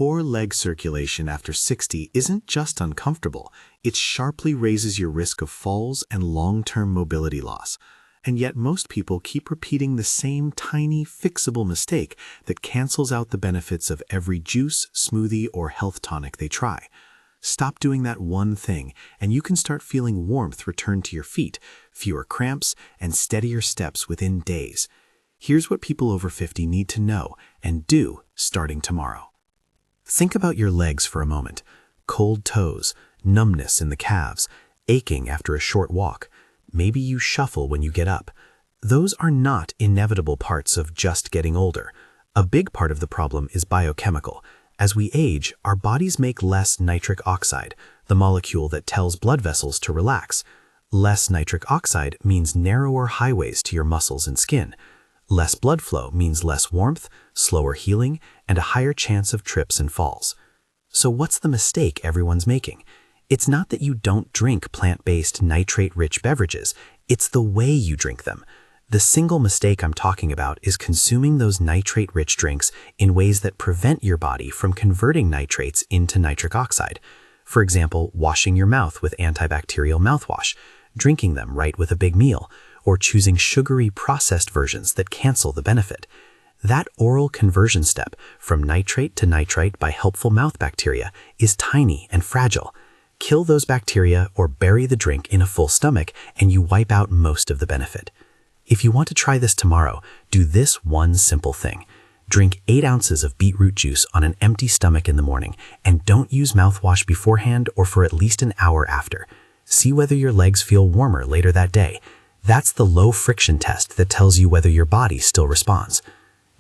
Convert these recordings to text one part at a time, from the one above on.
Poor leg circulation after 60 isn't just uncomfortable, it sharply raises your risk of falls and long-term mobility loss. And yet most people keep repeating the same tiny, fixable mistake that cancels out the benefits of every juice, smoothie, or health tonic they try. Stop doing that one thing, and you can start feeling warmth return to your feet, fewer cramps, and steadier steps within days. Here's what people over 50 need to know and do starting tomorrow. Think about your legs for a moment. Cold toes, numbness in the calves, aching after a short walk. Maybe you shuffle when you get up. Those are not inevitable parts of just getting older. A big part of the problem is biochemical. As we age, our bodies make less nitric oxide, the molecule that tells blood vessels to relax. Less nitric oxide means narrower highways to your muscles and skin. Less blood flow means less warmth, slower healing, and a higher chance of trips and falls. So what's the mistake everyone's making? It's not that you don't drink plant-based nitrate-rich beverages, it's the way you drink them. The single mistake I'm talking about is consuming those nitrate-rich drinks in ways that prevent your body from converting nitrates into nitric oxide. For example, washing your mouth with antibacterial mouthwash, drinking them right with a big meal, or choosing sugary processed versions that cancel the benefit. That oral conversion step from nitrate to nitrite by helpful mouth bacteria is tiny and fragile. Kill those bacteria or bury the drink in a full stomach and you wipe out most of the benefit. If you want to try this tomorrow, do this one simple thing. Drink 8 ounces of beetroot juice on an empty stomach in the morning and don't use mouthwash beforehand or for at least an hour after. See whether your legs feel warmer later that day. That's the low friction test that tells you whether your body still responds.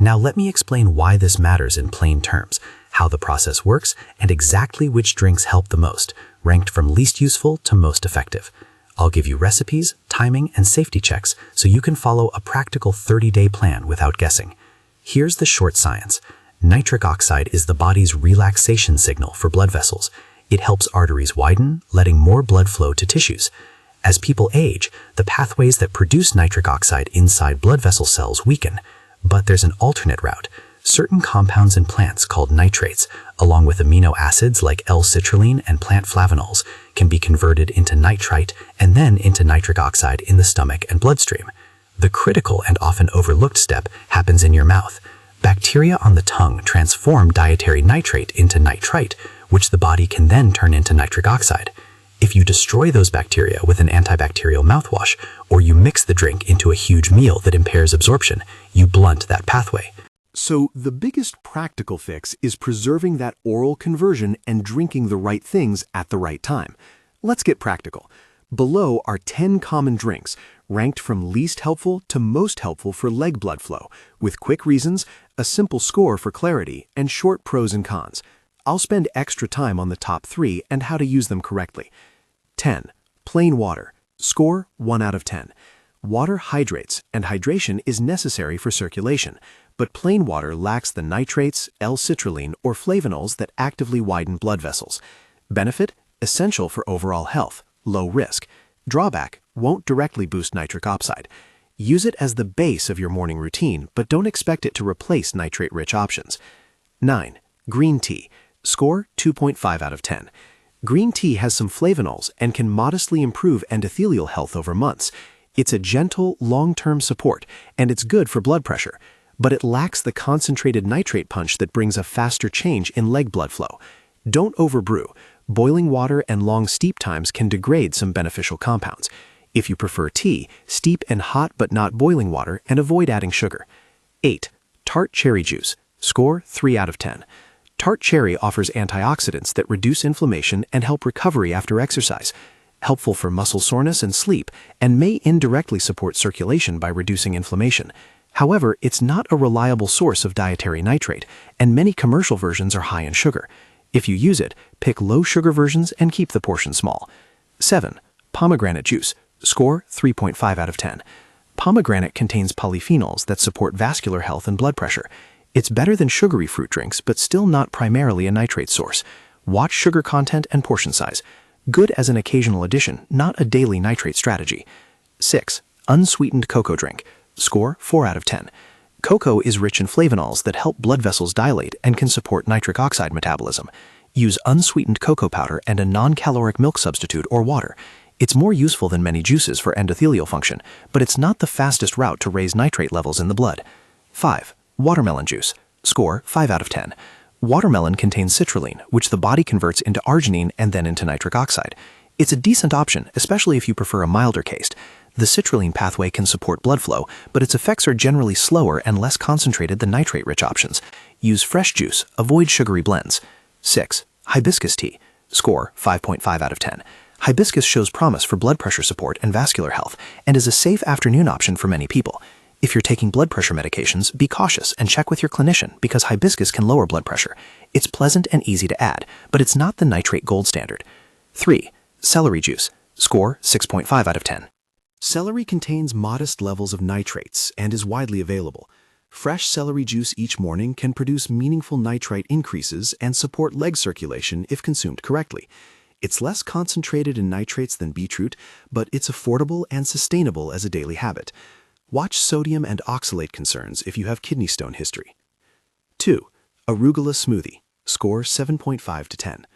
Now let me explain why this matters in plain terms, how the process works, and exactly which drinks help the most, ranked from least useful to most effective. I'll give you recipes, timing, and safety checks so you can follow a practical 30-day plan without guessing. Here's the short science. Nitric oxide is the body's relaxation signal for blood vessels. It helps arteries widen, letting more blood flow to tissues. As people age, the pathways that produce nitric oxide inside blood vessel cells weaken. But there's an alternate route. Certain compounds in plants called nitrates, along with amino acids like L-citrulline and plant flavonols, can be converted into nitrite and then into nitric oxide in the stomach and bloodstream. The critical and often overlooked step happens in your mouth. Bacteria on the tongue transform dietary nitrate into nitrite, which the body can then turn into nitric oxide. If you destroy those bacteria with an antibacterial mouthwash, or you mix the drink into a huge meal that impairs absorption, you blunt that pathway. So the biggest practical fix is preserving that oral conversion and drinking the right things at the right time. Let's get practical. Below are 10 common drinks, ranked from least helpful to most helpful for leg blood flow, with quick reasons, a simple score for clarity, and short pros and cons. I'll spend extra time on the top 3 and how to use them correctly. 10. Plain water. Score 1 out of 10. Water hydrates, and hydration is necessary for circulation, but plain water lacks the nitrates, L-citrulline, or flavonols that actively widen blood vessels. Benefit? Essential for overall health. Low risk. Drawback? Won't directly boost nitric oxide. Use it as the base of your morning routine, but don't expect it to replace nitrate-rich options. 9. Green tea. Score 2.5 out of 10. Green tea has some flavonols and can modestly improve endothelial health over months. It's a gentle, long-term support, and it's good for blood pressure, but it lacks the concentrated nitrate punch that brings a faster change in leg blood flow. Don't overbrew. Boiling water and long steep times can degrade some beneficial compounds. If you prefer tea, steep in hot but not boiling water and avoid adding sugar. 8. Tart cherry juice. Score 3 out of 10. Tart cherry offers antioxidants that reduce inflammation and help recovery after exercise. Helpful for muscle soreness and sleep, and may indirectly support circulation by reducing inflammation. However, it's not a reliable source of dietary nitrate, and many commercial versions are high in sugar. If you use it, pick low-sugar versions and keep the portion small. 7. Pomegranate juice. Score 3.5 out of 10. Pomegranate contains polyphenols that support vascular health and blood pressure. It's better than sugary fruit drinks, but still not primarily a nitrate source. Watch sugar content and portion size. Good as an occasional addition, not a daily nitrate strategy. 6. Unsweetened cocoa drink. Score 4 out of 10. Cocoa is rich in flavonols that help blood vessels dilate and can support nitric oxide metabolism. Use unsweetened cocoa powder and a non-caloric milk substitute or water. It's more useful than many juices for endothelial function, but it's not the fastest route to raise nitrate levels in the blood. 5. Watermelon juice. Score 5 out of 10. Watermelon contains citrulline, which the body converts into arginine and then into nitric oxide. It's a decent option, especially if you prefer a milder taste. The citrulline pathway can support blood flow, but its effects are generally slower and less concentrated than nitrate-rich options. Use fresh juice. Avoid sugary blends. 6. Hibiscus tea. Score 5.5 out of 10. Hibiscus shows promise for blood pressure support and vascular health and is a safe afternoon option for many people. If you're taking blood pressure medications, be cautious and check with your clinician because hibiscus can lower blood pressure. It's pleasant and easy to add, but it's not the nitrate gold standard. 3. Celery juice. Score 6.5 out of 10. Celery contains modest levels of nitrates and is widely available. Fresh celery juice each morning can produce meaningful nitrite increases and support leg circulation if consumed correctly. It's less concentrated in nitrates than beetroot, but it's affordable and sustainable as a daily habit. Watch sodium and oxalate concerns if you have kidney stone history. 2. Arugula smoothie. Score 7.5 to 10.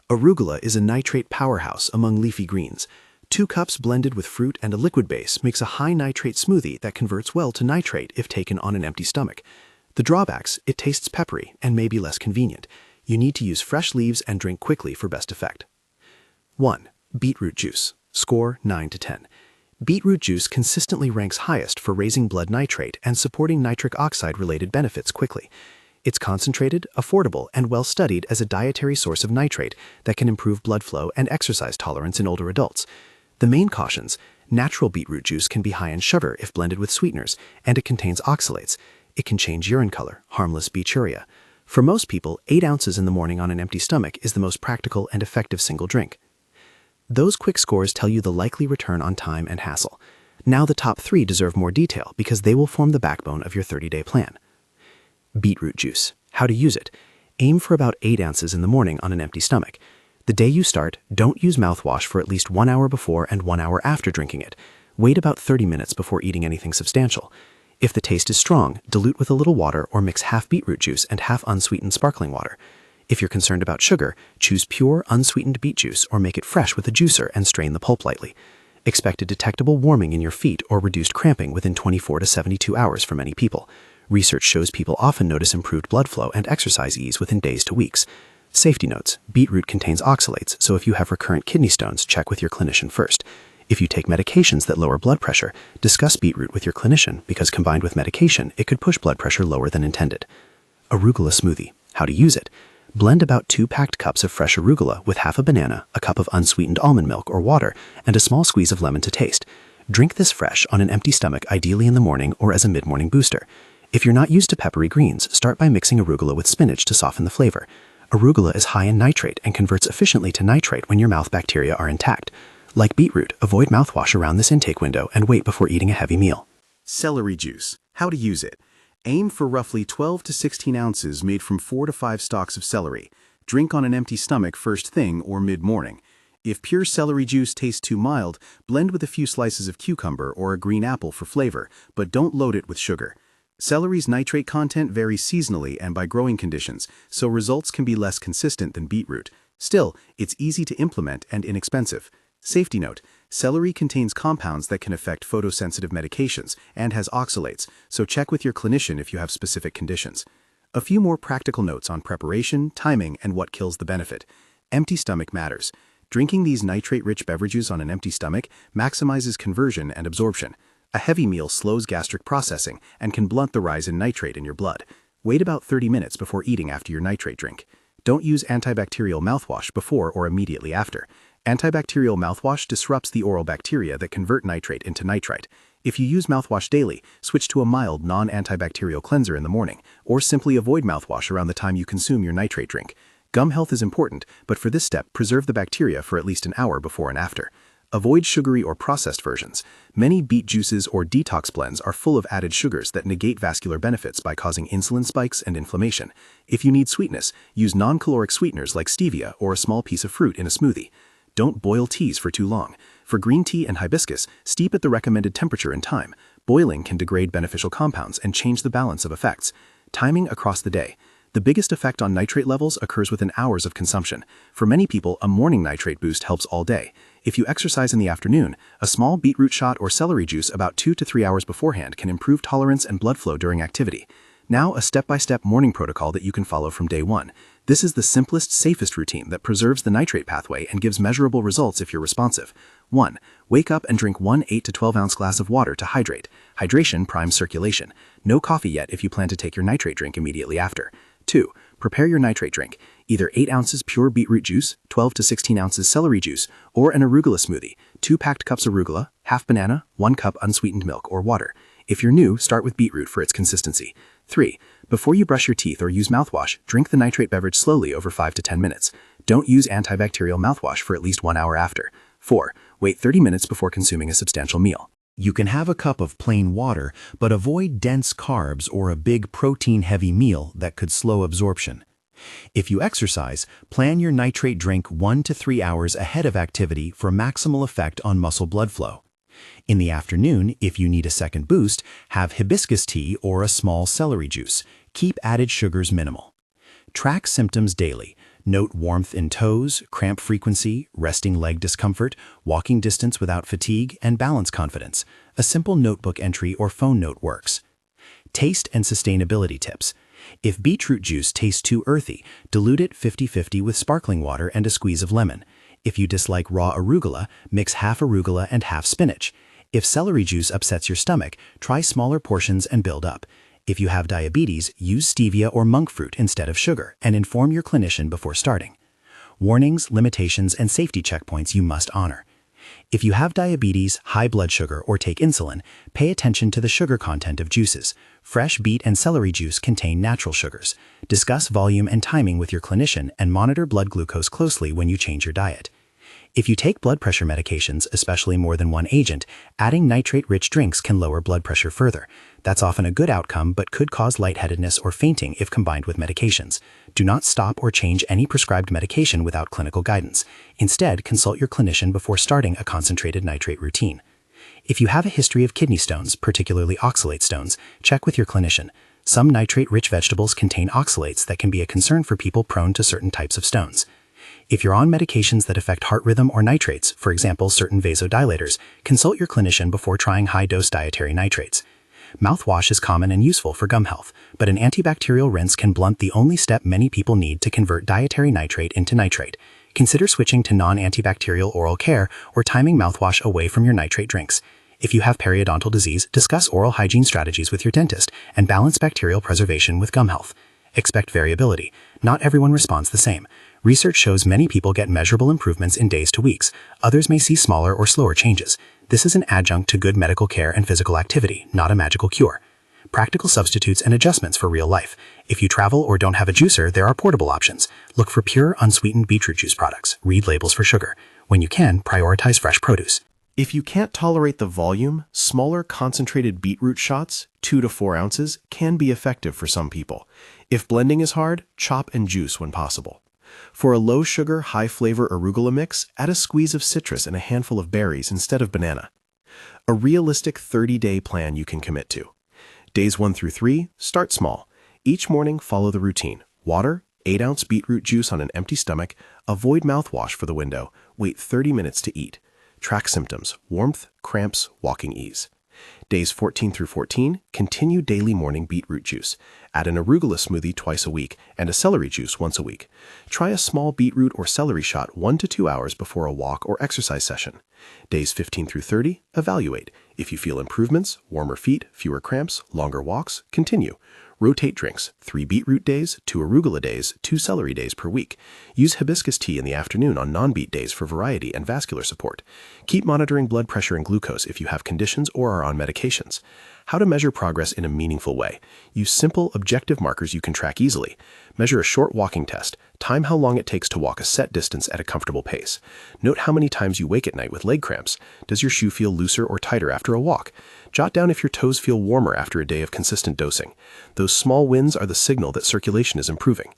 Arugula is a nitrate powerhouse among leafy greens. 2 cups blended with fruit and a liquid base makes a high nitrate smoothie that converts well to nitrate if taken on an empty stomach. The drawbacks: it tastes peppery and may be less convenient. You need to use fresh leaves and drink quickly for best effect. 1. Beetroot juice. Score 9 to 10. Beetroot juice consistently ranks highest for raising blood nitrate and supporting nitric oxide-related benefits quickly. It's concentrated, affordable, and well-studied as a dietary source of nitrate that can improve blood flow and exercise tolerance in older adults. The main cautions: natural beetroot juice can be high in sugar if blended with sweeteners, and it contains oxalates. It can change urine color, harmless beechuria. For most people, 8 ounces in the morning on an empty stomach is the most practical and effective single drink. Those quick scores tell you the likely return on time and hassle. Now the top 3 deserve more detail because they will form the backbone of your 30-day plan. Beetroot juice. How to use it. Aim for about 8 ounces in the morning on an empty stomach. The day you start, don't use mouthwash for at least 1 hour before and 1 hour after drinking it. Wait about 30 minutes before eating anything substantial. If the taste is strong, dilute with a little water or mix half beetroot juice and half unsweetened sparkling water. If you're concerned about sugar, choose pure, unsweetened beet juice or make it fresh with a juicer and strain the pulp lightly. Expect a detectable warming in your feet or reduced cramping within 24 to 72 hours for many people. Research shows people often notice improved blood flow and exercise ease within days to weeks. Safety notes: beetroot contains oxalates, so if you have recurrent kidney stones, check with your clinician first. If you take medications that lower blood pressure, discuss beetroot with your clinician because combined with medication, it could push blood pressure lower than intended. Arugula smoothie. How to use it. Blend about 2 packed cups of fresh arugula with half a banana, a cup of unsweetened almond milk or water, and a small squeeze of lemon to taste. Drink this fresh on an empty stomach, ideally in the morning or as a mid-morning booster. If you're not used to peppery greens, start by mixing arugula with spinach to soften the flavor. Arugula is high in nitrate and converts efficiently to nitrate when your mouth bacteria are intact. Like beetroot, avoid mouthwash around this intake window and wait before eating a heavy meal. Celery juice. How to use it. Aim for roughly 12 to 16 ounces made from 4 to 5 stalks of celery. Drink on an empty stomach first thing or mid-morning. If pure celery juice tastes too mild, blend with a few slices of cucumber or a green apple for flavor, but don't load it with sugar. Celery's nitrate content varies seasonally and by growing conditions, so results can be less consistent than beetroot. Still, it's easy to implement and inexpensive. Safety note: celery contains compounds that can affect photosensitive medications and has oxalates, so check with your clinician if you have specific conditions. A few more practical notes on preparation, timing, and what kills the benefit. Empty stomach matters. Drinking these nitrate-rich beverages on an empty stomach maximizes conversion and absorption. A heavy meal slows gastric processing and can blunt the rise in nitrate in your blood. Wait about 30 minutes before eating after your nitrate drink. Don't use antibacterial mouthwash before or immediately after. Antibacterial mouthwash disrupts the oral bacteria that convert nitrate into nitrite. If you use mouthwash daily, switch to a mild, non-antibacterial cleanser in the morning, or simply avoid mouthwash around the time you consume your nitrate drink. Gum health is important, but for this step, preserve the bacteria for at least an hour before and after. Avoid sugary or processed versions. Many beet juices or detox blends are full of added sugars that negate vascular benefits by causing insulin spikes and inflammation. If you need sweetness, use non-caloric sweeteners like stevia or a small piece of fruit in a smoothie. Don't boil teas for too long. For green tea and hibiscus, steep at the recommended temperature and time. Boiling can degrade beneficial compounds and change the balance of effects. Timing across the day. The biggest effect on nitrate levels occurs within hours of consumption. For many people, a morning nitrate boost helps all day. If you exercise in the afternoon, a small beetroot shot or celery juice about 2 to 3 hours beforehand can improve tolerance and blood flow during activity. Now, a step-by-step morning protocol that you can follow from day one. This is the simplest, safest routine that preserves the nitrate pathway and gives measurable results if you're responsive. 1. Wake up and drink 1 8 to 12 ounce glass of water to hydrate. Hydration primes circulation. No coffee yet if you plan to take your nitrate drink immediately after. 2. Prepare your nitrate drink. Either 8 ounces pure beetroot juice, 12 to 16 ounces celery juice, or an arugula smoothie, 2 packed cups arugula, half banana, 1 cup unsweetened milk or water. If you're new, start with beetroot for its consistency. 3. Before you brush your teeth or use mouthwash, drink the nitrate beverage slowly over 5 to 10 minutes. Don't use antibacterial mouthwash for at least 1 hour after. 4. Wait 30 minutes before consuming a substantial meal. You can have a cup of plain water, but avoid dense carbs or a big protein-heavy meal that could slow absorption. If you exercise, plan your nitrate drink 1 to 3 hours ahead of activity for maximal effect on muscle blood flow. In the afternoon, if you need a second boost, have hibiscus tea or a small celery juice. Keep added sugars minimal. Track symptoms daily. Note warmth in toes, cramp frequency, resting leg discomfort, walking distance without fatigue, and balance confidence. A simple notebook entry or phone note works. Taste and sustainability tips. If beetroot juice tastes too earthy, dilute it 50-50 with sparkling water and a squeeze of lemon. If you dislike raw arugula, mix half arugula and half spinach. If celery juice upsets your stomach, try smaller portions and build up. If you have diabetes, use stevia or monk fruit instead of sugar and inform your clinician before starting. Warnings, limitations, and safety checkpoints you must honor. If you have diabetes, high blood sugar, or take insulin, pay attention to the sugar content of juices. Fresh beet and celery juice contain natural sugars. Discuss volume and timing with your clinician and monitor blood glucose closely when you change your diet. If you take blood pressure medications, especially more than one agent, adding nitrate-rich drinks can lower blood pressure further. That's often a good outcome but could cause lightheadedness or fainting if combined with medications. Do not stop or change any prescribed medication without clinical guidance. Instead, consult your clinician before starting a concentrated nitrate routine. If you have a history of kidney stones, particularly oxalate stones, check with your clinician. Some nitrate-rich vegetables contain oxalates that can be a concern for people prone to certain types of stones. If you're on medications that affect heart rhythm or nitrates, for example certain vasodilators, consult your clinician before trying high-dose dietary nitrates. Mouthwash is common and useful for gum health, but an antibacterial rinse can blunt the only step many people need to convert dietary nitrate into nitrate. Consider switching to non-antibacterial oral care or timing mouthwash away from your nitrate drinks. If you have periodontal disease, discuss oral hygiene strategies with your dentist and balance bacterial preservation with gum health. Expect variability. Not everyone responds the same. Research shows many people get measurable improvements in days to weeks. Others may see smaller or slower changes. This is an adjunct to good medical care and physical activity, not a magical cure. Practical substitutes and adjustments for real life. If you travel or don't have a juicer, there are portable options. Look for pure, unsweetened beetroot juice products. Read labels for sugar. When you can, prioritize fresh produce. If you can't tolerate the volume, smaller concentrated beetroot shots, 2 to 4 ounces, can be effective for some people. If blending is hard, chop and juice when possible. For a low-sugar, high-flavor arugula mix, add a squeeze of citrus and a handful of berries instead of banana. A realistic 30-day plan you can commit to. Days 1 through 3, start small. Each morning, follow the routine. Water, 8-ounce beetroot juice on an empty stomach, avoid mouthwash for the window, wait 30 minutes to eat. Track symptoms, warmth, cramps, walking ease. Days 14 through 14, continue daily morning beetroot juice. Add an arugula smoothie twice a week and a celery juice once a week. Try a small beetroot or celery shot 1 to 2 hours before a walk or exercise session. Days 15 through 30, evaluate. If you feel improvements, warmer feet, fewer cramps, longer walks, continue. Rotate drinks, 3 beetroot days, 2 arugula days, 2 celery days per week. Use hibiscus tea in the afternoon on non-beet days for variety and vascular support. Keep monitoring blood pressure and glucose if you have conditions or are on medications. How to measure progress in a meaningful way. Use simple, objective markers you can track easily. Measure a short walking test. Time how long it takes to walk a set distance at a comfortable pace. Note how many times you wake at night with leg cramps. Does your shoe feel looser or tighter after a walk? Jot down if your toes feel warmer after a day of consistent dosing. Those small wins are the signal that circulation is improving.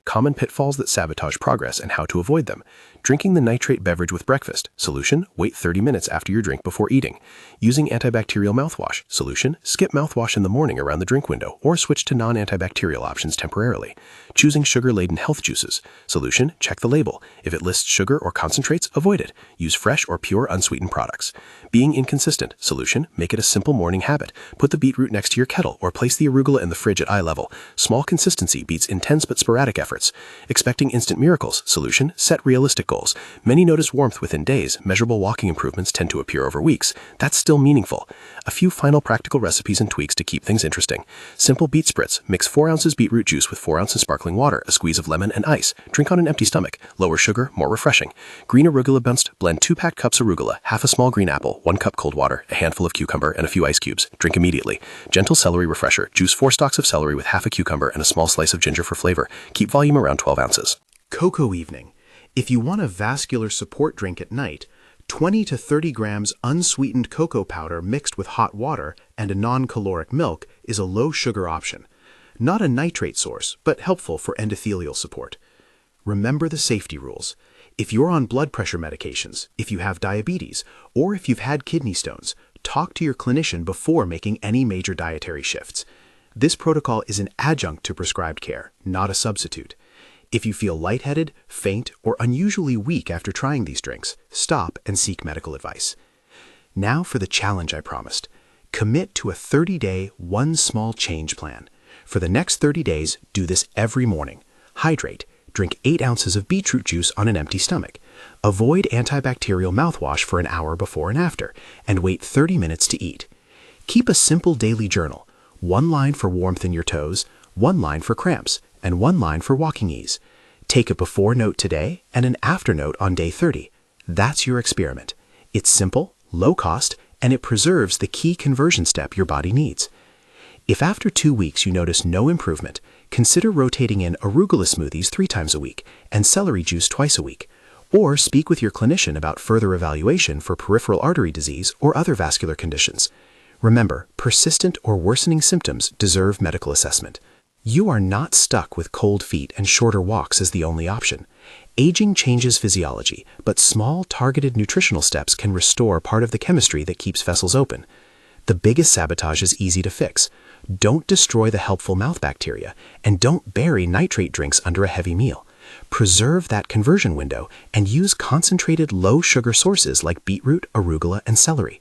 common pitfalls that sabotage progress and how to avoid them. Drinking the nitrate beverage with breakfast. Solution, wait 30 minutes after your drink before eating. Using antibacterial mouthwash. Solution, skip mouthwash in the morning around the drink window or switch to non-antibacterial options temporarily. Choosing sugar-laden health juices. Solution, check the label. If it lists sugar or concentrates, avoid it. Use fresh or pure unsweetened products. Being inconsistent. Solution, make it a simple morning habit. Put the beetroot next to your kettle or place the arugula in the fridge at eye level. Small consistency beats intense but sporadic efforts. Expecting instant miracles. Solution, set realistic goals. Many notice warmth within days. Measurable walking improvements tend to appear over weeks. That's still meaningful. A few final practical recipes and tweaks to keep things interesting. Simple beet spritz. Mix 4 ounces beetroot juice with 4 ounces sparkling water, a squeeze of lemon and ice. Drink on an empty stomach. Lower sugar, more refreshing. Green arugula bunched. Blend 2 packed cups arugula, half a small green apple, 1 cup cold water, a handful of cucumber, and a few ice cubes. Drink immediately. Gentle celery refresher. Juice 4 stalks of celery with half a cucumber and a small slice of ginger for flavor. Keep volume around 12 ounces. Cocoa evening. If you want a vascular support drink at night, 20 to 30 grams unsweetened cocoa powder mixed with hot water and a non-caloric milk is a low-sugar option. Not a nitrate source, but helpful for endothelial support. Remember the safety rules. If you're on blood pressure medications, if you have diabetes, or if you've had kidney stones, talk to your clinician before making any major dietary shifts. This protocol is an adjunct to prescribed care, not a substitute. If you feel lightheaded, faint, or unusually weak after trying these drinks, stop and seek medical advice. Now for the challenge I promised. Commit to a 30-day, one small change plan. For the next 30 days, do this every morning. Hydrate. Drink 8 ounces of beetroot juice on an empty stomach. Avoid antibacterial mouthwash for an hour before and after, and wait 30 minutes to eat. Keep a simple daily journal. 1 line for warmth in your toes, 1 line for cramps, and 1 line for walking ease. Take a before note today and an after note on day 30. That's your experiment. It's simple, low cost, and it preserves the key conversion step your body needs. If after 2 weeks you notice no improvement, consider rotating in arugula smoothies 3 times a week and celery juice twice a week. Or speak with your clinician about further evaluation for peripheral artery disease or other vascular conditions. Remember, persistent or worsening symptoms deserve medical assessment. You are not stuck with cold feet and shorter walks as the only option. Aging changes physiology, but small, targeted nutritional steps can restore part of the chemistry that keeps vessels open. The biggest sabotage is easy to fix. Don't destroy the helpful mouth bacteria, and don't bury nitrate drinks under a heavy meal. Preserve that conversion window and use concentrated low-sugar sources like beetroot, arugula, and celery.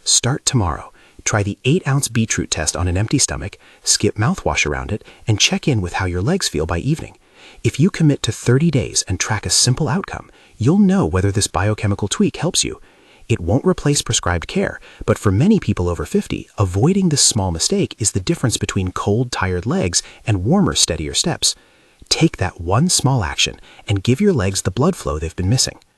Start tomorrow. Try the 8-ounce beetroot test on an empty stomach, skip mouthwash around it, and check in with how your legs feel by evening. If you commit to 30 days and track a simple outcome, you'll know whether this biochemical tweak helps you. It won't replace prescribed care, but for many people over 50, avoiding this small mistake is the difference between cold, tired legs and warmer, steadier steps. Take that one small action and give your legs the blood flow they've been missing.